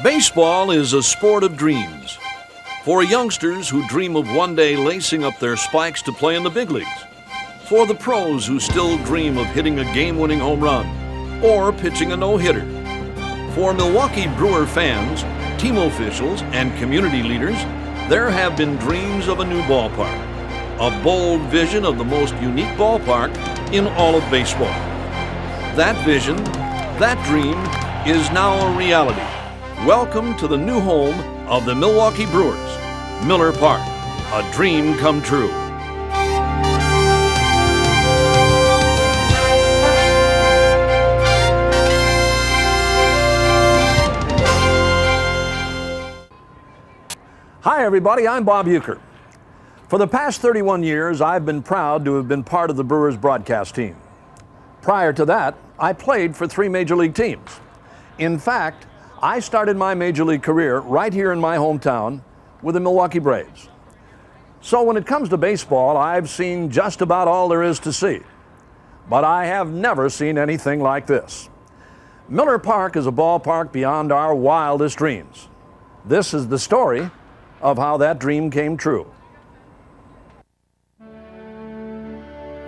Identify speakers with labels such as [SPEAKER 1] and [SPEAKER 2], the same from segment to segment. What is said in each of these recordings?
[SPEAKER 1] Baseball is a sport of dreams. For youngsters who dream of one day lacing up their spikes to play in the big leagues. For the pros who still dream of hitting a game-winning home run or pitching a no-hitter. For Milwaukee Brewer fans, team officials, and community leaders, there have been dreams of a new ballpark. A bold vision of the most unique ballpark in all of baseball. That vision, that dream, is now a reality. Welcome to the new home of the Milwaukee Brewers, Miller Park, a dream come true.
[SPEAKER 2] Hi everybody, I'm Bob Uecker. For the past 31 years, I've been proud to have been part of the Brewers broadcast team. Prior to that, I played for 3 major league teams. In fact, I started my major league career right here in my hometown with the Milwaukee Braves. So when it comes to baseball, I've seen just about all there is to see. But I have never seen anything like this. Miller Park is a ballpark beyond our wildest dreams. This is the story of how that dream came true.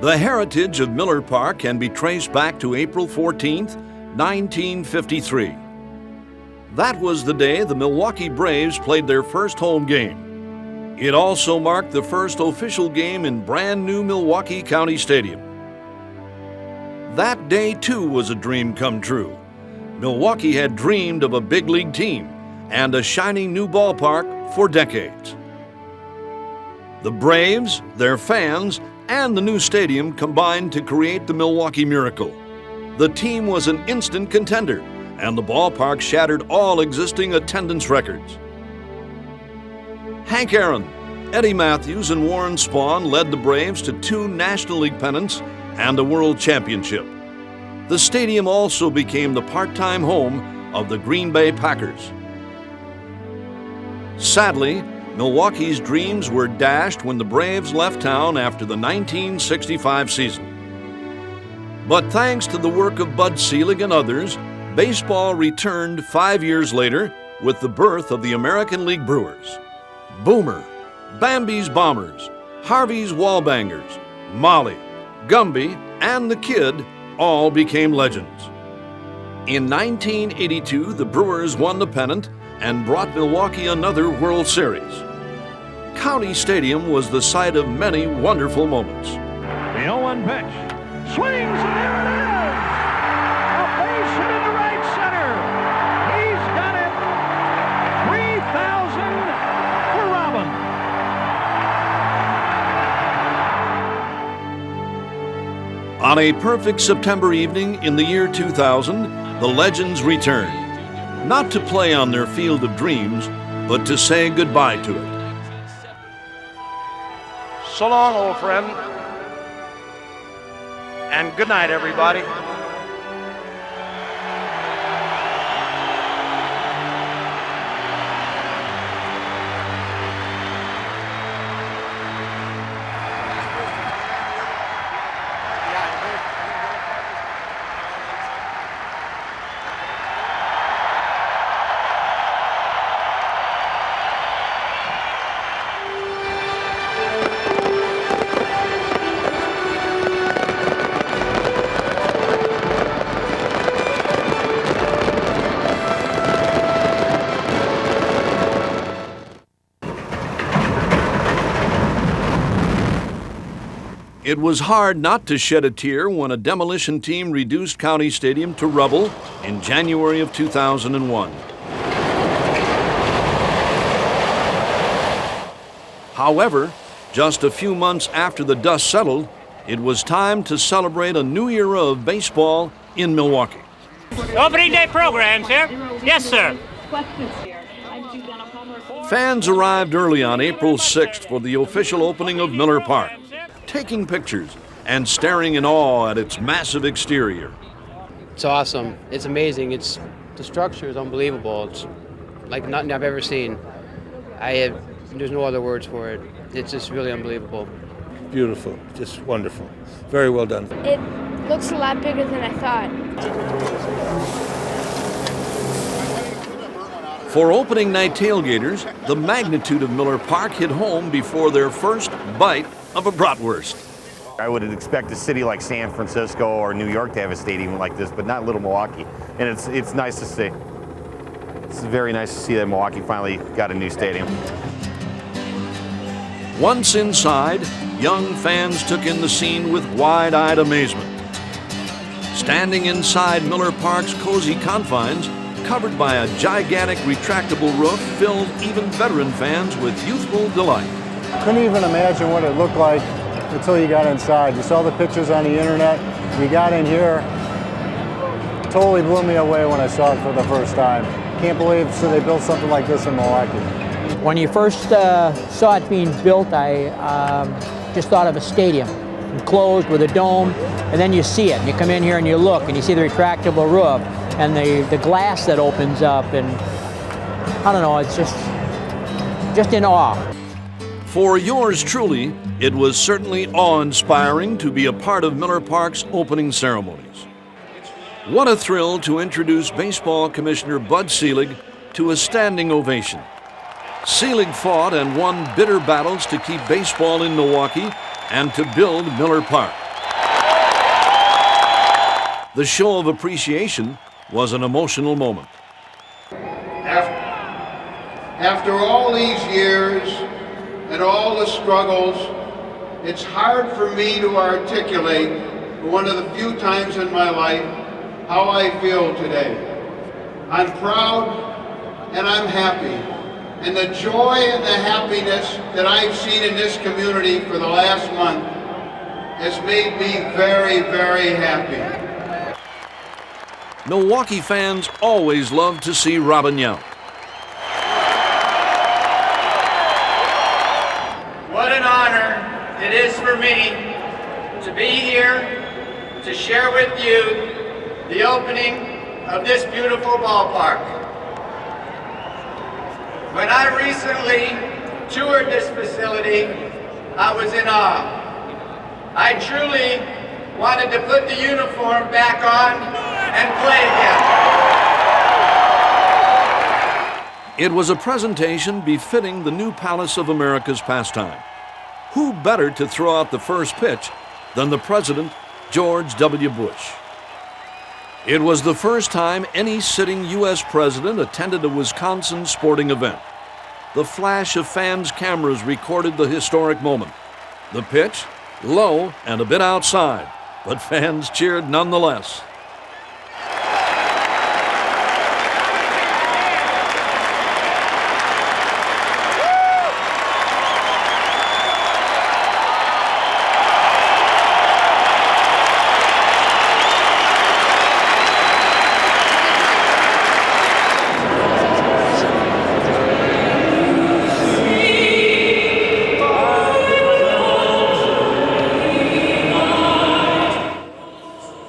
[SPEAKER 1] The heritage of Miller Park can be traced back to April 14th, 1953. That was the day the Milwaukee Braves played their first home game. It also marked the first official game in brand new Milwaukee County Stadium. That day, too, was a dream come true. Milwaukee had dreamed of a big league team and a shining new ballpark for decades. The Braves, their fans, and the new stadium combined to create the Milwaukee Miracle. The team was an instant contender, and the ballpark shattered all existing attendance records. Hank Aaron, Eddie Matthews, and Warren Spahn led the Braves to 2 National League pennants and a World Championship. The stadium also became the part-time home of the Green Bay Packers. Sadly, Milwaukee's dreams were dashed when the Braves left town after the 1965 season. But thanks to the work of Bud Selig and others, baseball returned 5 years later with the birth of the American League Brewers. Boomer, Bambi's Bombers, Harvey's Wallbangers, Molly, Gumby, and the Kid all became legends. In 1982, the Brewers won the pennant and brought Milwaukee another World Series. County Stadium was the site of many wonderful moments.
[SPEAKER 3] The 0-1 pitch. Swings, and there it is! A base hit into right center. He's got it. 3,000 for Robin.
[SPEAKER 1] On a perfect September evening in the year 2000, the Legends returned. Not to play on their field of dreams, but to say goodbye to it.
[SPEAKER 4] So long, old friend. And good night, everybody.
[SPEAKER 1] It was hard not to shed a tear when a demolition team reduced County Stadium to rubble in January of 2001. However, just a few months after the dust settled, it was time to celebrate a new era of baseball in Milwaukee.
[SPEAKER 5] Opening day program, sir. Yes, sir.
[SPEAKER 1] Fans arrived early on April 6th for the official opening of Miller Park, taking pictures and staring in awe at its massive exterior.
[SPEAKER 6] It's awesome. It's amazing. The structure is unbelievable. It's like nothing I've ever seen. There's no other words for it. It's just really unbelievable.
[SPEAKER 7] Beautiful, just wonderful. Very well done.
[SPEAKER 8] It looks a lot bigger than I thought.
[SPEAKER 1] For opening night tailgaters, the magnitude of Miller Park hit home before their first bite of a bratwurst.
[SPEAKER 8] I would expect a city like San Francisco or New York to have a stadium like this, but not little Milwaukee. And it's nice to see. It's very nice to see that Milwaukee finally got a new stadium.
[SPEAKER 1] Once inside, young fans took in the scene with wide-eyed amazement. Standing inside Miller Park's cozy confines, covered by a gigantic retractable roof, filled even veteran fans with youthful delight.
[SPEAKER 9] Couldn't even imagine what it looked like until you got inside. You saw the pictures on the internet, you got in here, totally blew me away when I saw it for the first time. Can't believe they built something like this in Milwaukee.
[SPEAKER 10] When you first saw it being built, I just thought of a stadium, enclosed with a dome, and then you see it, and you come in here and you look, and you see the retractable roof, and the glass that opens up, and I don't know, it's just in awe.
[SPEAKER 1] For yours truly, it was certainly awe-inspiring to be a part of Miller Park's opening ceremonies. What a thrill to introduce Baseball Commissioner Bud Selig to a standing ovation. Selig fought and won bitter battles to keep baseball in Milwaukee and to build Miller Park. The show of appreciation was an emotional moment.
[SPEAKER 11] After all these years and all the struggles, it's hard for me to articulate for one of the few times in my life how I feel today. I'm proud and I'm happy. And the joy and the happiness that I've seen in this community for the last month has made me very, very happy.
[SPEAKER 1] Milwaukee fans always love to see Robin Yount.
[SPEAKER 12] What an honor it is for me to be here to share with you the opening of this beautiful ballpark. When I recently toured this facility, I was in awe. I truly wanted to put the uniform back on and play again.
[SPEAKER 1] It was a presentation befitting the new Palace of America's pastime. Who better to throw out the first pitch than the President, George W. Bush? It was the first time any sitting U.S. president attended a Wisconsin sporting event. The flash of fans' cameras recorded the historic moment. The pitch, low and a bit outside, but fans cheered nonetheless.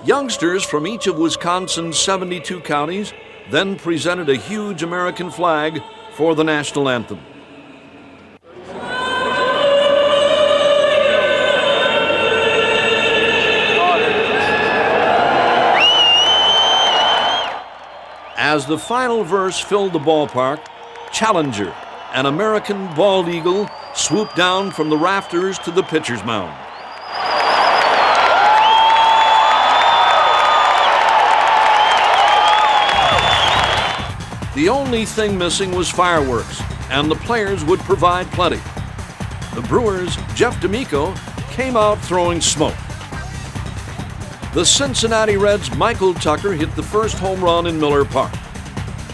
[SPEAKER 1] Youngsters from each of Wisconsin's 72 counties then presented a huge American flag for the national anthem. As the final verse filled the ballpark, Challenger, an American bald eagle, swooped down from the rafters to the pitcher's mound. The only thing missing was fireworks, and the players would provide plenty. The Brewers' Jeff D'Amico came out throwing smoke. The Cincinnati Reds' Michael Tucker hit the first home run in Miller Park.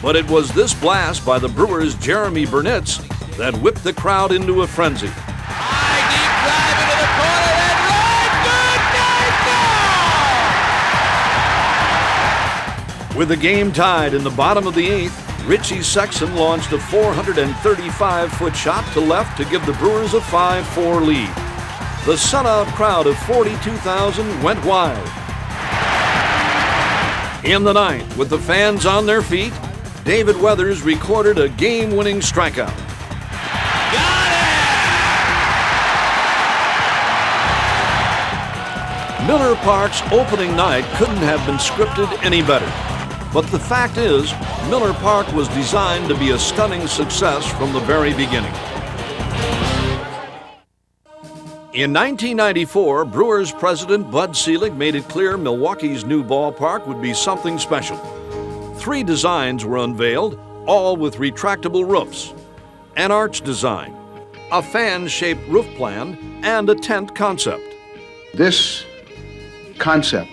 [SPEAKER 1] But it was this blast by the Brewers' Jeremy Burnitz that whipped the crowd into a frenzy.
[SPEAKER 13] High deep drive into the corner and right, good night, now!
[SPEAKER 1] With the game tied in the bottom of the eighth, Richie Sexton launched a 435-foot shot to left to give the Brewers a 5-4 lead. The sellout crowd of 42,000 went wild. In the ninth, with the fans on their feet, David Weathers recorded a game-winning strikeout.
[SPEAKER 13] Got
[SPEAKER 1] it! Miller Park's opening night couldn't have been scripted any better. But the fact is, Miller Park was designed to be a stunning success from the very beginning. In 1994, Brewers president Bud Selig made it clear Milwaukee's new ballpark would be something special. 3 designs were unveiled, all with retractable roofs, an arch design, a fan-shaped roof plan, and a tent concept.
[SPEAKER 11] This concept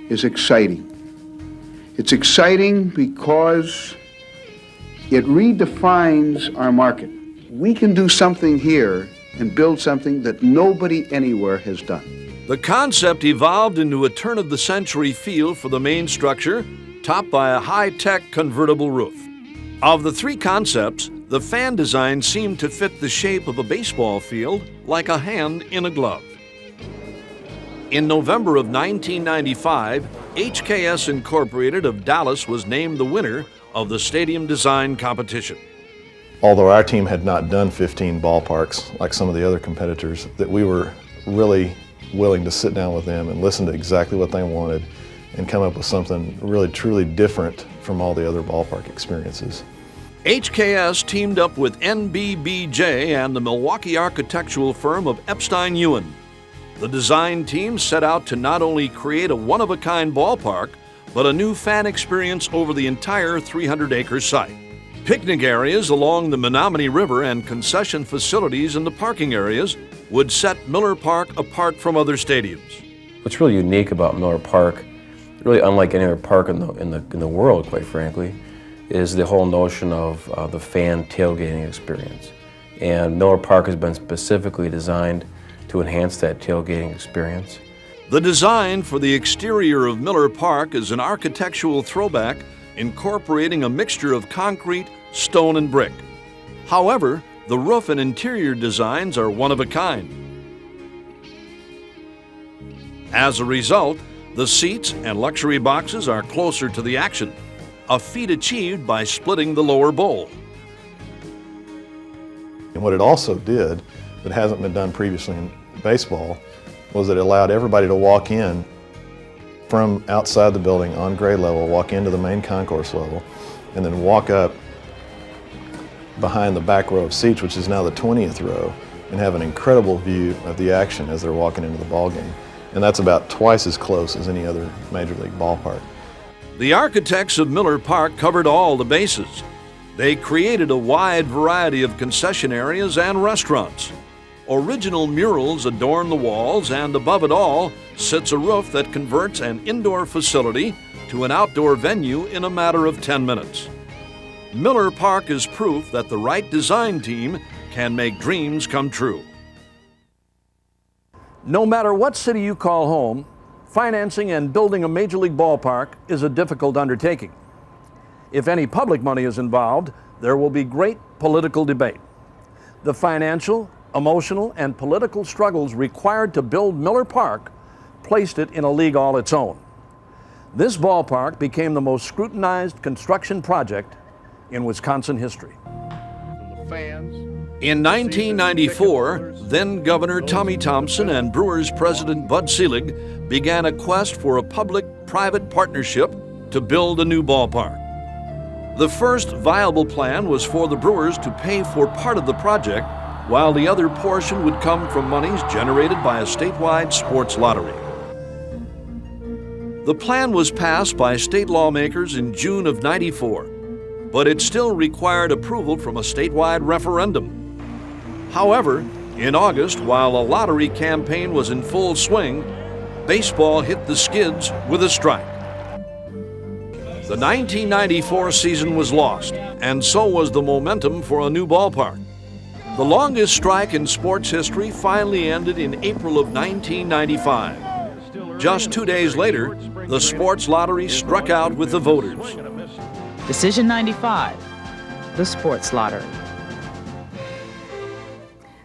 [SPEAKER 11] is exciting. It's exciting because it redefines our market. We can do something here and build something that nobody anywhere has done.
[SPEAKER 1] The concept evolved into a turn-of-the-century feel for the main structure, topped by a high-tech convertible roof. Of the 3 concepts, the fan design seemed to fit the shape of a baseball field like a hand in a glove. In November of 1995, HKS Incorporated of Dallas was named the winner of the stadium design competition.
[SPEAKER 14] Although our team had not done 15 ballparks like some of the other competitors, that we were really willing to sit down with them and listen to exactly what they wanted and come up with something really truly different from all the other ballpark experiences.
[SPEAKER 1] HKS teamed up with NBBJ and the Milwaukee architectural firm of Epstein Ewan. The design team set out to not only create a one-of-a-kind ballpark, but a new fan experience over the entire 300-acre site. Picnic areas along the Menominee River and concession facilities in the parking areas would set Miller Park apart from other stadiums.
[SPEAKER 15] What's really unique about Miller Park, really unlike any other park in the world, quite frankly, is the whole notion of the fan tailgating experience. And Miller Park has been specifically designed to enhance that tailgating experience.
[SPEAKER 1] The design for the exterior of Miller Park is an architectural throwback incorporating a mixture of concrete, stone, and brick. However, the roof and interior designs are one of a kind. As a result, the seats and luxury boxes are closer to the action, a feat achieved by splitting the lower bowl.
[SPEAKER 14] And what it also did, that hasn't been done previously in baseball, was that it allowed everybody to walk in from outside the building on grade level, walk into the main concourse level, and then walk up behind the back row of seats, which is now the 20th row, and have an incredible view of the action as they're walking into the ball game. And that's about twice as close as any other major league ballpark.
[SPEAKER 1] The architects of Miller Park covered all the bases. They created a wide variety of concession areas and restaurants. Original murals adorn the walls, and above it all sits a roof that converts an indoor facility to an outdoor venue in a matter of 10 minutes. Miller Park is proof that the right design team can make dreams come true.
[SPEAKER 2] No matter what city you call home, financing and building a major league ballpark is a difficult undertaking. If any public money is involved, there will be great political debate. The financial, emotional, and political struggles required to build Miller Park placed it in a league all its own. This ballpark became the most scrutinized construction project in Wisconsin history.
[SPEAKER 1] In 1994, then Governor Tommy Thompson and Brewers President Bud Selig began a quest for a public-private partnership to build a new ballpark. The first viable plan was for the Brewers to pay for part of the project, while the other portion would come from monies generated by a statewide sports lottery. The plan was passed by state lawmakers in June of '94, but it still required approval from a statewide referendum. However, in August, while a lottery campaign was in full swing, baseball hit the skids with a strike. The 1994 season was lost, and so was the momentum for a new ballpark. The longest strike in sports history finally ended in April of 1995. Just 2 days later, the sports lottery struck out with the voters.
[SPEAKER 16] Decision 95, the sports lottery.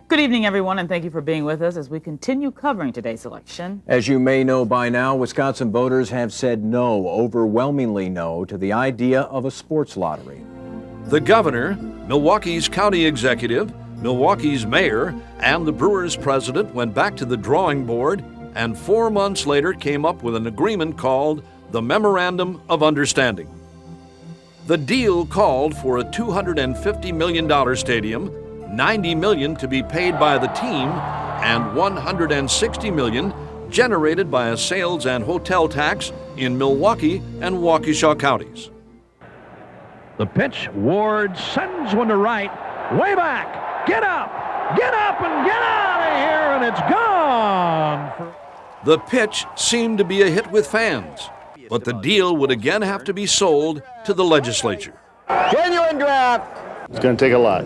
[SPEAKER 16] Good evening, everyone, and thank you for being with us as we continue covering today's election.
[SPEAKER 17] As you may know by now, Wisconsin voters have said no, overwhelmingly no, to the idea of a sports lottery.
[SPEAKER 1] The governor, Milwaukee's county executive, Milwaukee's mayor, and the Brewers president went back to the drawing board and 4 months later came up with an agreement called the Memorandum of Understanding. The deal called for a $250 million stadium, $90 million to be paid by the team, and $160 million generated by a sales and hotel tax in Milwaukee and Waukesha counties.
[SPEAKER 3] The pitch, Ward sends one to right, way back, get up and get out of here, and it's gone.
[SPEAKER 1] The pitch seemed to be a hit with fans, but the deal would again have to be sold to the legislature.
[SPEAKER 18] Genuine draft. It's going to take a lot.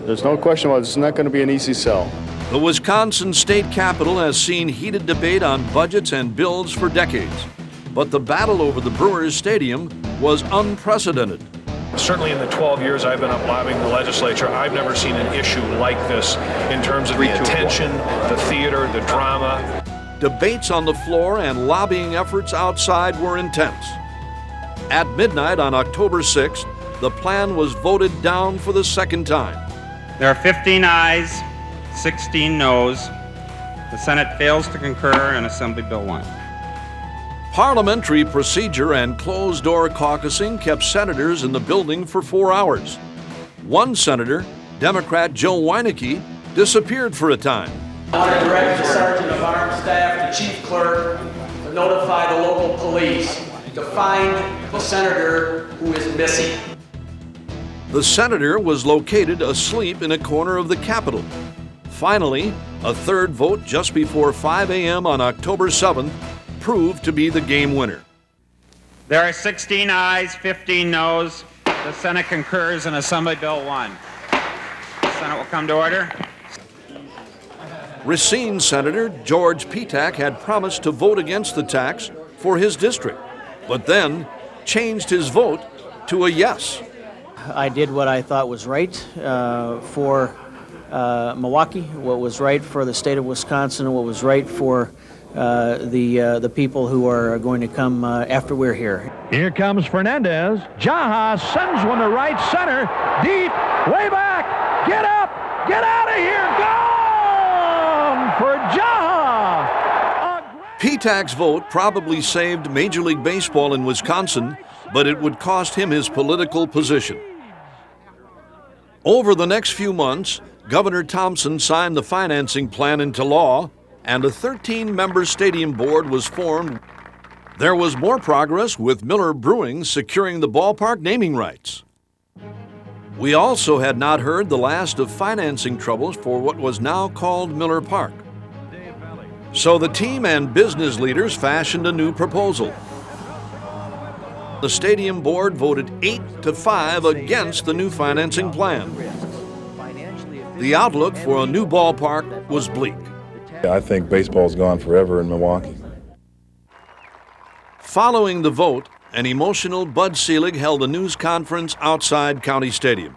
[SPEAKER 18] There's no question about it. It's not going to be an easy sell.
[SPEAKER 1] The Wisconsin state capitol has seen heated debate on budgets and bills for decades, but the battle over the Brewers Stadium was unprecedented.
[SPEAKER 19] Certainly in the 12 years I've been up lobbying the legislature, I've never seen an issue like this in terms of the attention, the theater, the drama.
[SPEAKER 1] Debates on the floor and lobbying efforts outside were intense. At midnight on October 6th, the plan was voted down for the second time.
[SPEAKER 20] There are 15 ayes, 16 noes. The Senate fails to concur in Assembly Bill 1.
[SPEAKER 1] Parliamentary procedure and closed-door caucusing kept senators in the building for 4 hours. One senator, Democrat Joe Weineke, disappeared for a time.
[SPEAKER 21] I want to direct the Sergeant of Arms Staff, the Chief Clerk, to notify the local police to find the senator who is missing.
[SPEAKER 1] The senator was located asleep in a corner of the Capitol. Finally, a third vote just before 5 a.m. on October 7th proved to be the game winner.
[SPEAKER 20] There are 16 ayes, 15 noes. The Senate concurs in Assembly Bill 1. The Senate will come to order.
[SPEAKER 1] Racine Senator George Petak had promised to vote against the tax for his district, but then changed his vote to a yes.
[SPEAKER 10] I did what I thought was right for Milwaukee, what was right for the state of Wisconsin, what was right for the people who are going to come after we're here.
[SPEAKER 3] Here comes Fernandez. Jaha sends one to right center, deep, way back, get up, get out of here, gone for Jaha.
[SPEAKER 1] Petak's vote probably saved Major League Baseball in Wisconsin, but it would cost him his political position. Over the next few months, Governor Thompson signed the financing plan into law, and a 13-member stadium board was formed. There was more progress with Miller Brewing securing the ballpark naming rights. We also had not heard the last of financing troubles for what was now called Miller Park. So the team and business leaders fashioned a new proposal. The stadium board voted 8-5 against the new financing plan. The outlook for a new ballpark was bleak.
[SPEAKER 22] I think baseball's gone forever in Milwaukee.
[SPEAKER 1] Following the vote, an emotional Bud Selig held a news conference outside County Stadium.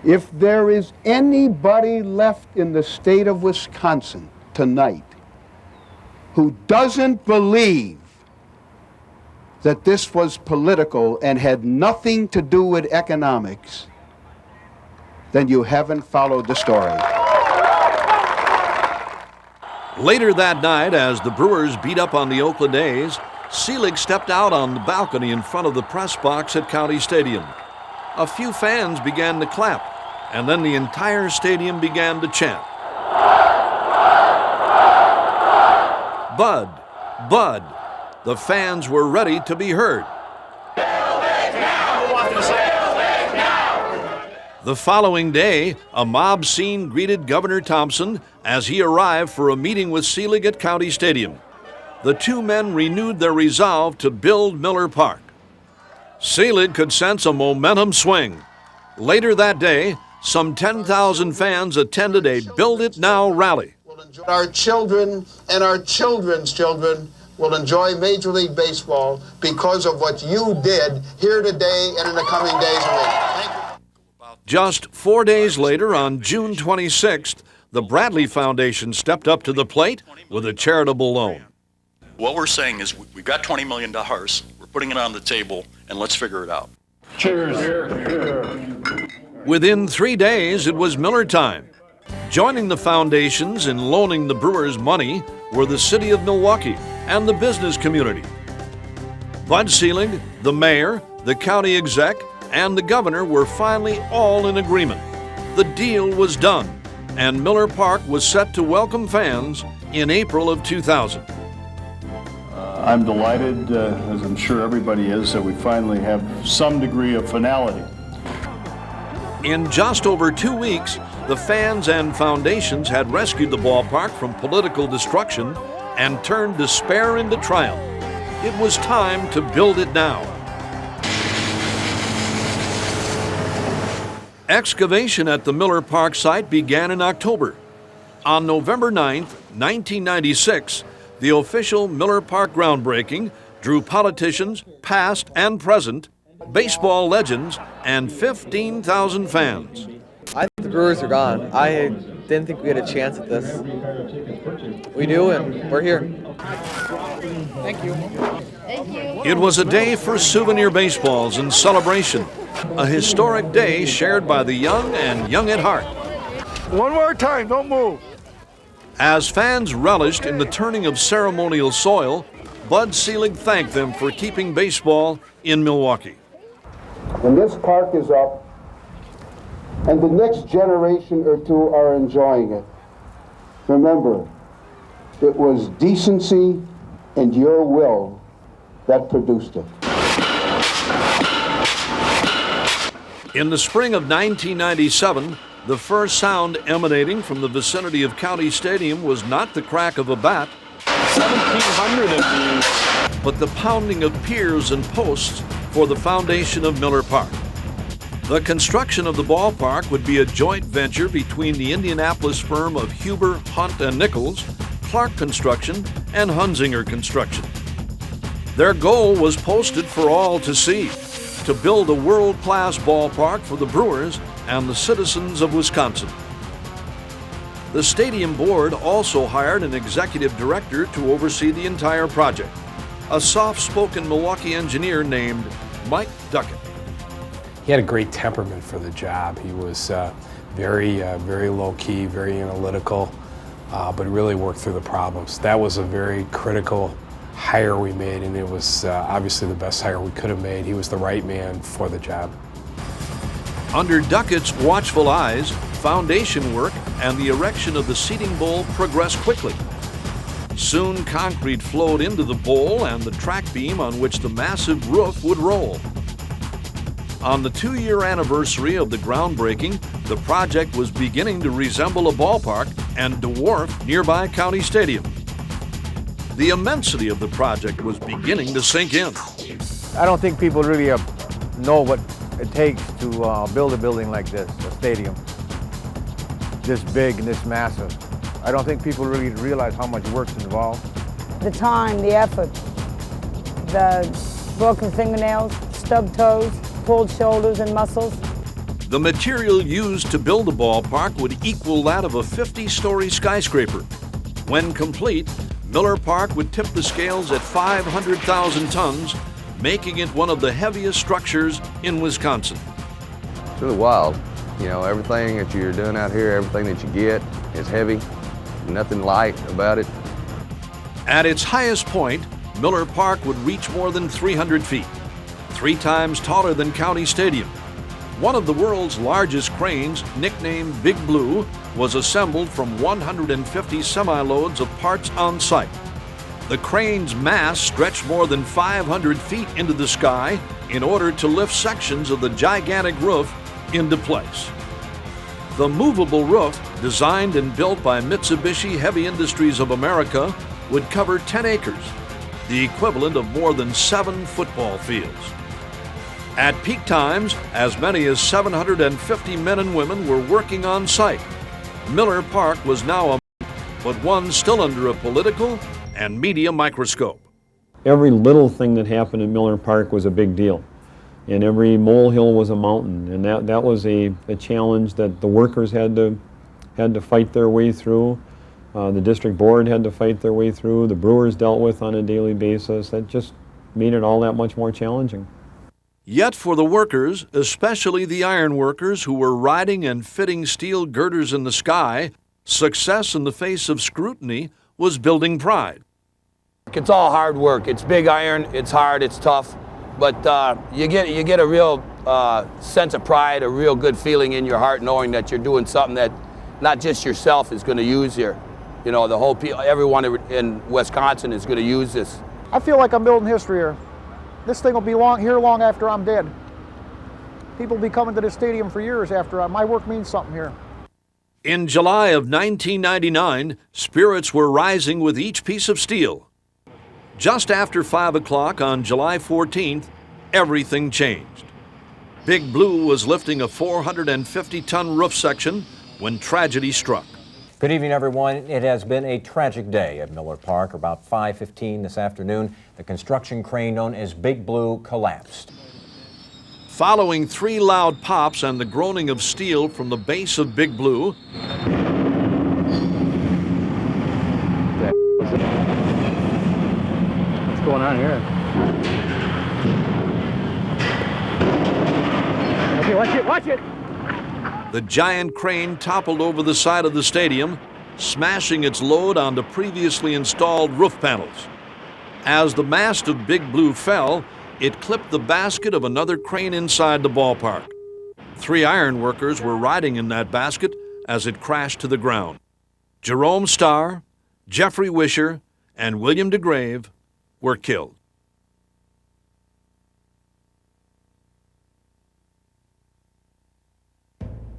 [SPEAKER 23] If there is anybody left in the state of Wisconsin tonight who doesn't believe that this was political and had nothing to do with economics, then you haven't followed the story.
[SPEAKER 1] Later that night, as the Brewers beat up on the Oakland A's, Selig stepped out on the balcony in front of the press box at County Stadium. A few fans began to clap, and then the entire stadium began to chant. Bud, Bud. The fans were ready to be heard. The following day, a mob scene greeted Governor Thompson as he arrived for a meeting with Selig at County Stadium. The two men renewed their resolve to build Miller Park. Selig could sense a momentum swing. Later that day, some 10,000 fans attended a Build It Now rally.
[SPEAKER 11] Our children and our children's children will enjoy Major League Baseball because of what you did here today and in the coming days and weeks. Thank you.
[SPEAKER 1] Just 4 days later, on June 26th, the Bradley Foundation stepped up to the plate with a charitable loan.
[SPEAKER 24] What we're saying is we've got $20 million, we're putting it on the table, and let's figure it out.
[SPEAKER 23] Cheers.
[SPEAKER 1] Within 3 days, it was Miller time. Joining the foundations in loaning the Brewers money were the city of Milwaukee and the business community. Bud Selig, the mayor, the county exec, and the governor were finally all in agreement. The deal was done, and Miller Park was set to welcome fans in April of 2000.
[SPEAKER 18] I'm delighted, as I'm sure everybody is, that we finally have some degree of finality.
[SPEAKER 1] In just over 2 weeks, the fans and foundations had rescued the ballpark from political destruction and turned despair into triumph. It was time to build it now. Excavation at the Miller Park site began in October. On November 9, 1996, the official Miller Park groundbreaking drew politicians, past and present, baseball legends, and 15,000 fans.
[SPEAKER 4] I think the Brewers are gone. I didn't think we had a chance at this. We do, and we're here. Thank you.
[SPEAKER 1] It was a day for souvenir baseballs and celebration, a historic day shared by the young and young at heart.
[SPEAKER 18] One more time, don't move.
[SPEAKER 1] As fans relished in the turning of ceremonial soil, Bud Selig thanked them for keeping baseball in Milwaukee.
[SPEAKER 23] When this park is up, and the next generation or two are enjoying it, remember, it was decency and your will that produced it.
[SPEAKER 1] In the spring of 1997, the first sound emanating from the vicinity of County Stadium was not the crack of a bat,
[SPEAKER 18] 1,700 of these,
[SPEAKER 1] but the pounding of piers and posts for the foundation of Miller Park. The construction of the ballpark would be a joint venture between the Indianapolis firm of Huber, Hunt and Nichols, Clark Construction, and Hunzinger Construction. Their goal was posted for all to see, to build a world-class ballpark for the Brewers and the citizens of Wisconsin. The stadium board also hired an executive director to oversee the entire project, a soft-spoken Milwaukee engineer named Mike Duckett.
[SPEAKER 5] He had a great temperament for the job. He was very low-key, very analytical, but really worked through the problems. That was a very critical hire we made, and it was obviously the best hire we could have made. He was the right man for the job.
[SPEAKER 1] Under Duckett's watchful eyes, foundation work and the erection of the seating bowl progressed quickly. Soon concrete flowed into the bowl and the track beam on which the massive roof would roll. On the 2-year anniversary of the groundbreaking, the project was beginning to resemble a ballpark and dwarf nearby County Stadium. The immensity of the project was beginning to sink in.
[SPEAKER 6] I don't think people really know what it takes to build a building like this, a stadium, this big and this massive. I don't think people really realize how much work's involved.
[SPEAKER 7] The time, the effort, the broken fingernails, stubbed toes, pulled shoulders and muscles.
[SPEAKER 1] The material used to build the ballpark would equal that of a 50-story skyscraper. When complete, Miller Park would tip the scales at 500,000 tons, making it one of the heaviest structures in Wisconsin.
[SPEAKER 25] It's really wild. You know, everything that you're doing out here, everything that you get is heavy, nothing light about it.
[SPEAKER 1] At its highest point, Miller Park would reach more than 300 feet, 3 times taller than County Stadium. One of the world's largest cranes, nicknamed Big Blue, was assembled from 150 semi-loads of parts on site. The crane's mass stretched more than 500 feet into the sky in order to lift sections of the gigantic roof into place. The movable roof, designed and built by Mitsubishi Heavy Industries of America, would cover 10 acres, the equivalent of more than 7 football fields. At peak times, as many as 750 men and women were working on site. Miller Park was now a, but one still under a political and media microscope.
[SPEAKER 26] Every little thing that happened in Miller Park was a big deal. And every molehill was a mountain. And that was a challenge that the workers had to fight their way through. The district board had to fight their way through. The Brewers dealt with on a daily basis. That just made it all that much more challenging.
[SPEAKER 1] Yet for the workers, especially the iron workers who were riding and fitting steel girders in the sky, success in the face of scrutiny was building pride.
[SPEAKER 8] work. It's all hard work. It's big iron. It's hard. It's tough. But you get a real sense of pride, a real good feeling in your heart, knowing that you're doing something that not just yourself is going to use here. You know, the whole everyone in Wisconsin is going to use this.
[SPEAKER 9] I feel like I'm building history here. This thing will be here long after I'm dead. People will be coming to this stadium for years after my work means something here.
[SPEAKER 1] In July of 1999, spirits were rising with each piece of steel. Just after 5 o'clock on July 14th, everything changed. Big Blue was lifting a 450-ton roof section when tragedy struck.
[SPEAKER 17] Good evening, everyone. It has been a tragic day at Miller Park. About 5:15 this afternoon, the construction crane known as Big Blue collapsed.
[SPEAKER 1] Following 3 loud pops and the groaning of steel from the base of Big Blue,
[SPEAKER 6] What's going on here? Okay, watch it, watch it!
[SPEAKER 1] the giant crane toppled over the side of the stadium, smashing its load onto previously installed roof panels. As the mast of Big Blue fell, it clipped the basket of another crane inside the ballpark. 3 iron workers were riding in that basket as it crashed to the ground. Jerome Starr, Jeffrey Wisher, and William DeGrave were killed.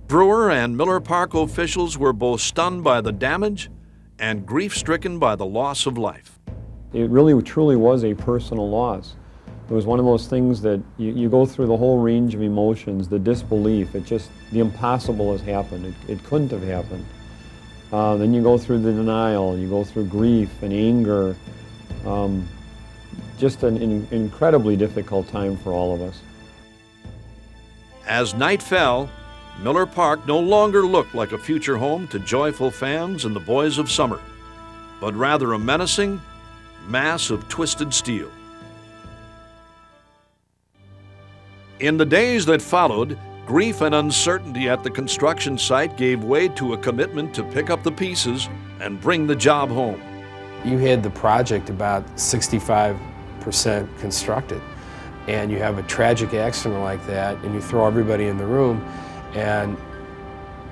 [SPEAKER 1] Brewer and Miller Park officials were both stunned by the damage and grief-stricken by the loss of life.
[SPEAKER 26] It really truly was a personal loss. It was one of those things that you go through the whole range of emotions, the disbelief, the impossible has happened. It couldn't have happened. Then you go through the denial, you go through grief and anger. Just an incredibly difficult time for all of us.
[SPEAKER 1] As night fell, Miller Park no longer looked like a future home to joyful fans and the boys of summer, but rather a menacing mass of twisted steel. In the days that followed, grief and uncertainty at the construction site gave way to a commitment to pick up the pieces and bring the job home.
[SPEAKER 5] You had the project about 65% constructed, and you have a tragic accident like that, and you throw everybody in the room, and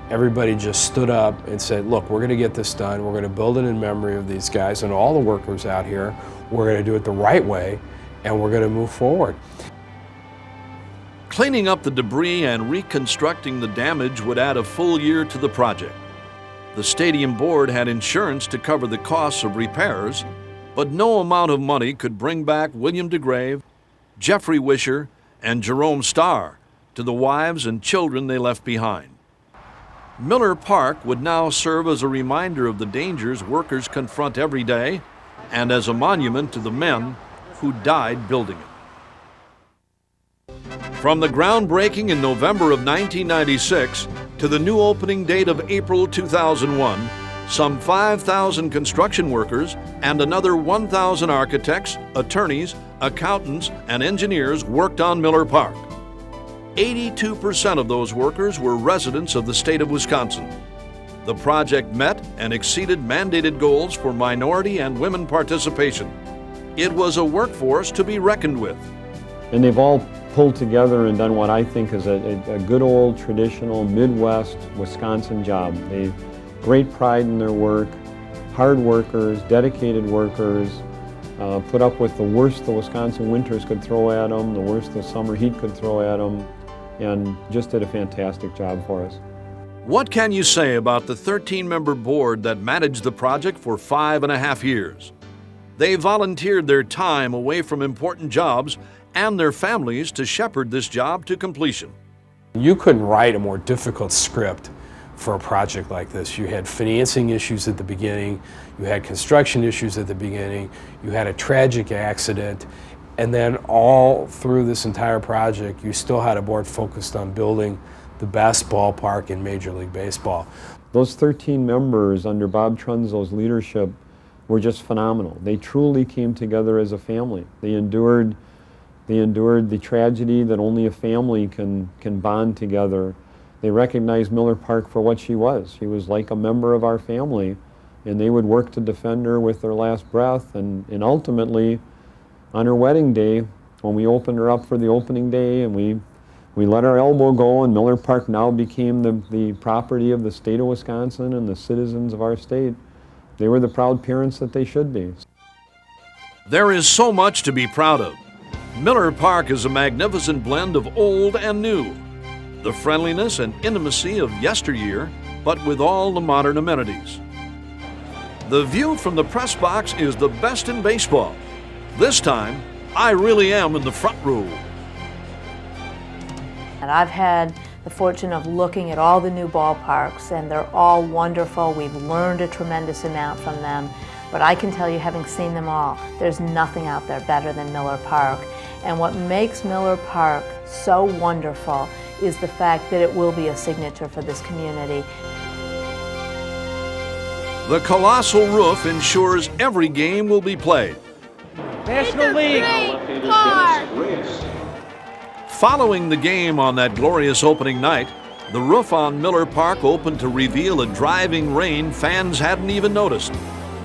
[SPEAKER 5] everybody just stood up and said, look, we're going to get this done. We're going to build it in memory of these guys and all the workers out here. We're going to do it the right way, and we're going to move forward.
[SPEAKER 1] Cleaning up the debris and reconstructing the damage would add a full year to the project. The stadium board had insurance to cover the costs of repairs, but no amount of money could bring back William DeGrave, Jeffrey Wisher, and Jerome Starr to the wives and children they left behind. Miller Park would now serve as a reminder of the dangers workers confront every day and as a monument to the men who died building it. From the groundbreaking in November of 1996 to the new opening date of April 2001, some 5,000 construction workers and another 1,000 architects, attorneys, accountants, and engineers worked on Miller Park. 82% of those workers were residents of the state of Wisconsin. The project met and exceeded mandated goals for minority and women participation. It was a workforce to be reckoned with.
[SPEAKER 26] And they've all pulled together and done what I think is a good old traditional Midwest Wisconsin job. They great pride in their work, hard workers, dedicated workers, put up with the worst the Wisconsin winters could throw at them, the worst the summer heat could throw at them, and just did a fantastic job for us.
[SPEAKER 1] What can you say about the 13-member board that managed the project for 5.5 years? They volunteered their time away from important jobs and their families to shepherd this job to completion.
[SPEAKER 5] You couldn't write a more difficult script for a project like this. You had financing issues at the beginning, you had construction issues at the beginning, you had a tragic accident, and then all through this entire project, you still had a board focused on building the best ballpark in Major League Baseball.
[SPEAKER 26] Those 13 members under Bob Trunzo's leadership were just phenomenal. They truly came together as a family. They endured the tragedy that only a family can bond together. They recognized Miller Park for what she was. She was like a member of our family, and they would work to defend her with their last breath, and ultimately, on her wedding day, when we opened her up for the opening day and we let our elbow go, and Miller Park now became the property of the state of Wisconsin and the citizens of our state, they were the proud parents that they should be.
[SPEAKER 1] There is so much to be proud of. Miller Park is a magnificent blend of old and new, the friendliness and intimacy of yesteryear, but with all the modern amenities. The view from the press box is the best in baseball. This time, I really am in the front row.
[SPEAKER 2] And I've had the fortune of looking at all the new ballparks, and they're all wonderful. We've learned a tremendous amount from them. But I can tell you, having seen them all, there's nothing out there better than Miller Park. And what makes Miller Park so wonderful is the fact that it will be a signature for this community.
[SPEAKER 1] The colossal roof ensures every game will be played.
[SPEAKER 21] National League.
[SPEAKER 1] Following the game on that glorious opening night, the roof on Miller Park opened to reveal a driving rain fans hadn't even noticed.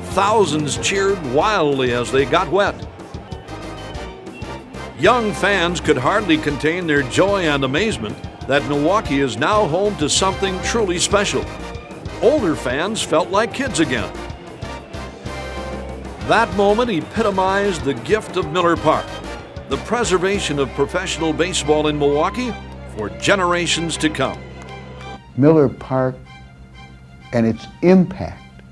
[SPEAKER 1] Thousands cheered wildly as they got wet. Young fans could hardly contain their joy and amazement that Milwaukee is now home to something truly special. Older fans felt like kids again. That moment epitomized the gift of Miller Park, the preservation of professional baseball in Milwaukee for generations to come.
[SPEAKER 23] Miller Park and its impact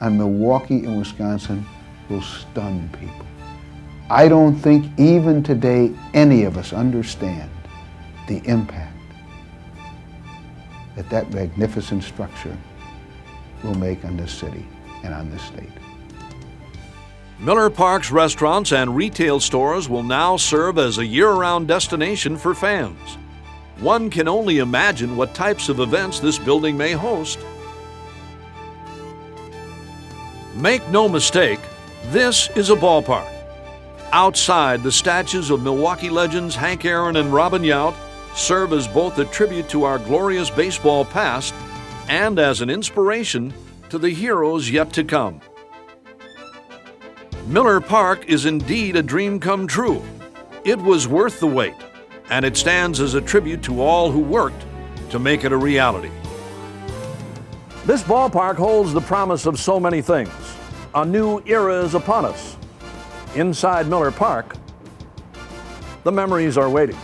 [SPEAKER 23] on Milwaukee and Wisconsin will stun people. I don't think even today any of us understand the impact that that magnificent structure will make on this city and on this state.
[SPEAKER 1] Miller Park's restaurants and retail stores will now serve as a year-round destination for fans. One can only imagine what types of events this building may host. Make no mistake, this is a ballpark. Outside, the statues of Milwaukee legends Hank Aaron and Robin Yount serve as both a tribute to our glorious baseball past and as an inspiration to the heroes yet to come. Miller Park is indeed a dream come true. It was worth the wait, and it stands as a tribute to all who worked to make it a reality.
[SPEAKER 3] This ballpark holds the promise of so many things. A new era is upon us. Inside Miller Park, the memories are waiting.